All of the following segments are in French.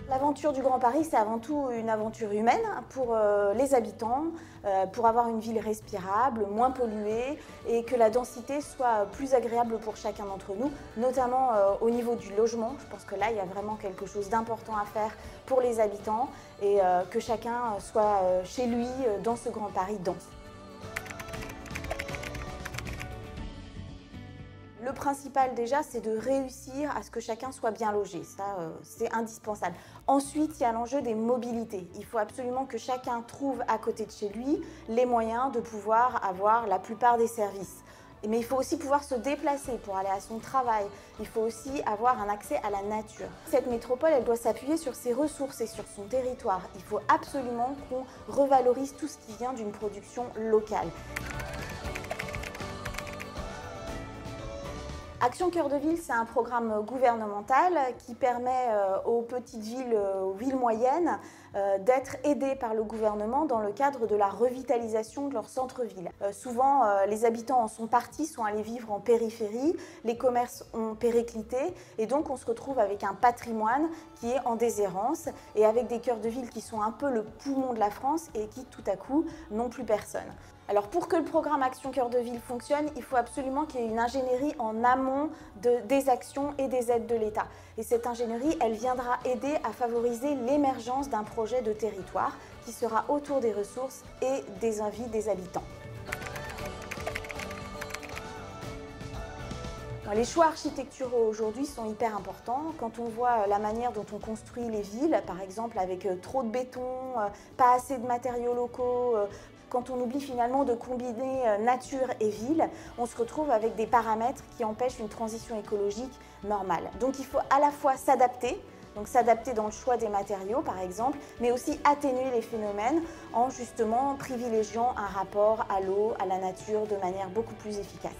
L'aventure du Grand Paris, c'est avant tout une aventure humaine pour les habitants, pour avoir une ville respirable, moins polluée et que la densité soit plus agréable pour chacun d'entre nous, notamment au niveau du logement. Je pense que là, il y a vraiment quelque chose d'important à faire pour les habitants et que chacun soit chez lui dans ce Grand Paris dense. Le principal déjà, c'est de réussir à ce que chacun soit bien logé. Ça, c'est indispensable. Ensuite, il y a l'enjeu des mobilités. Il faut absolument que chacun trouve à côté de chez lui les moyens de pouvoir avoir la plupart des services. Mais il faut aussi pouvoir se déplacer pour aller à son travail. Il faut aussi avoir un accès à la nature. Cette métropole, elle doit s'appuyer sur ses ressources et sur son territoire. Il faut absolument qu'on revalorise tout ce qui vient d'une production locale. Action Cœur de Ville, c'est un programme gouvernemental qui permet aux petites villes, aux villes moyennes, d'être aidées par le gouvernement dans le cadre de la revitalisation de leur centre-ville. Souvent, les habitants en sont partis, sont allés vivre en périphérie, les commerces ont périclité et donc on se retrouve avec un patrimoine qui est en déshérence et avec des cœurs de ville qui sont un peu le poumon de la France et qui tout à coup n'ont plus personne. Alors pour que le programme Action Cœur de Ville fonctionne, il faut absolument qu'il y ait une ingénierie en amont des actions et des aides de l'État. Et cette ingénierie, elle viendra aider à favoriser l'émergence d'un projet de territoire qui sera autour des ressources et des envies des habitants. Les choix architecturaux aujourd'hui sont hyper importants. Quand on voit la manière dont on construit les villes, par exemple avec trop de béton, pas assez de matériaux locaux, quand on oublie finalement de combiner nature et ville, on se retrouve avec des paramètres qui empêchent une transition écologique normale. Donc il faut à la fois s'adapter, donc s'adapter dans le choix des matériaux par exemple, mais aussi atténuer les phénomènes en justement privilégiant un rapport à l'eau, à la nature de manière beaucoup plus efficace.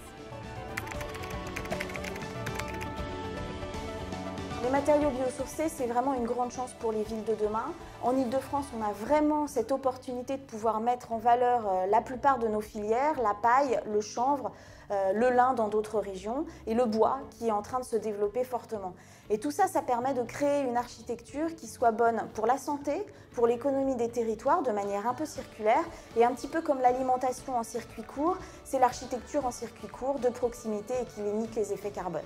Les matériaux biosourcés, c'est vraiment une grande chance pour les villes de demain. En Île-de-France, on a vraiment cette opportunité de pouvoir mettre en valeur la plupart de nos filières, la paille, le chanvre, le lin dans d'autres régions et le bois qui est en train de se développer fortement. Et tout ça, ça permet de créer une architecture qui soit bonne pour la santé, pour l'économie des territoires de manière un peu circulaire et un petit peu comme l'alimentation en circuit court, c'est l'architecture en circuit court de proximité et qui limite les effets carbone.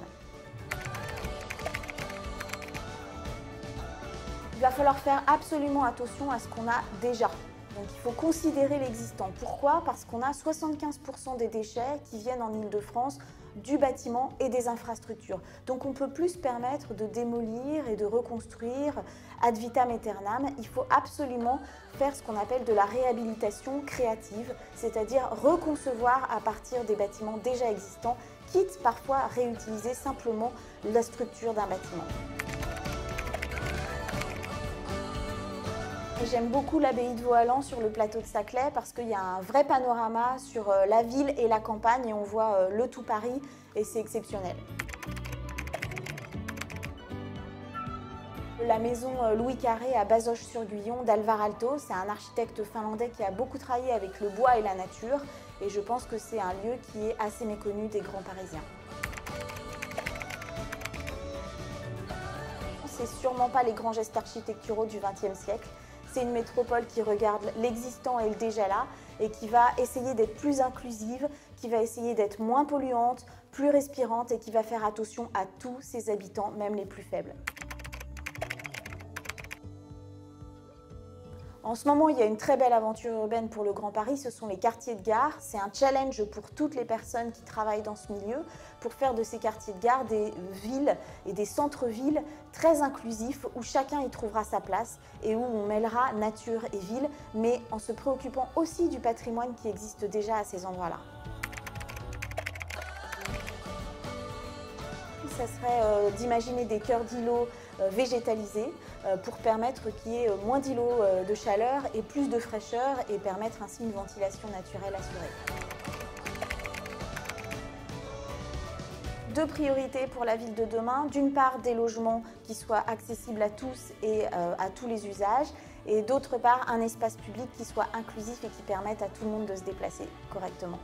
Il va falloir faire absolument attention à ce qu'on a déjà. Donc il faut considérer l'existant. Pourquoi? Parce qu'on a 75% des déchets qui viennent en Île-de-France du bâtiment et des infrastructures. Donc on ne peut plus se permettre de démolir et de reconstruire ad vitam aeternam. Il faut absolument faire ce qu'on appelle de la réhabilitation créative, c'est-à-dire reconcevoir à partir des bâtiments déjà existants, quitte parfois à réutiliser simplement la structure d'un bâtiment. J'aime beaucoup l'abbaye de Vaux-Allan sur le plateau de Saclay parce qu'il y a un vrai panorama sur la ville et la campagne et on voit le tout Paris et c'est exceptionnel. La maison Louis Carré à Bazoches-sur-Guyon d'Alvar Aalto, c'est un architecte finlandais qui a beaucoup travaillé avec le bois et la nature et je pense que c'est un lieu qui est assez méconnu des grands Parisiens. C'est sûrement pas les grands gestes architecturaux du XXe siècle. C'est une métropole qui regarde l'existant et le déjà là et qui va essayer d'être plus inclusive, qui va essayer d'être moins polluante, plus respirante et qui va faire attention à tous ses habitants, même les plus faibles. En ce moment, il y a une très belle aventure urbaine pour le Grand Paris, ce sont les quartiers de gare. C'est un challenge pour toutes les personnes qui travaillent dans ce milieu pour faire de ces quartiers de gare des villes et des centres-villes très inclusifs où chacun y trouvera sa place et où on mêlera nature et ville, mais en se préoccupant aussi du patrimoine qui existe déjà à ces endroits-là. Ça serait d'imaginer des cœurs d'îlots végétalisés pour permettre qu'il y ait moins d'îlots de chaleur et plus de fraîcheur et permettre ainsi une ventilation naturelle assurée. Deux priorités pour la ville de demain. D'une part, des logements qui soient accessibles à tous et à tous les usages. Et d'autre part, un espace public qui soit inclusif et qui permette à tout le monde de se déplacer correctement.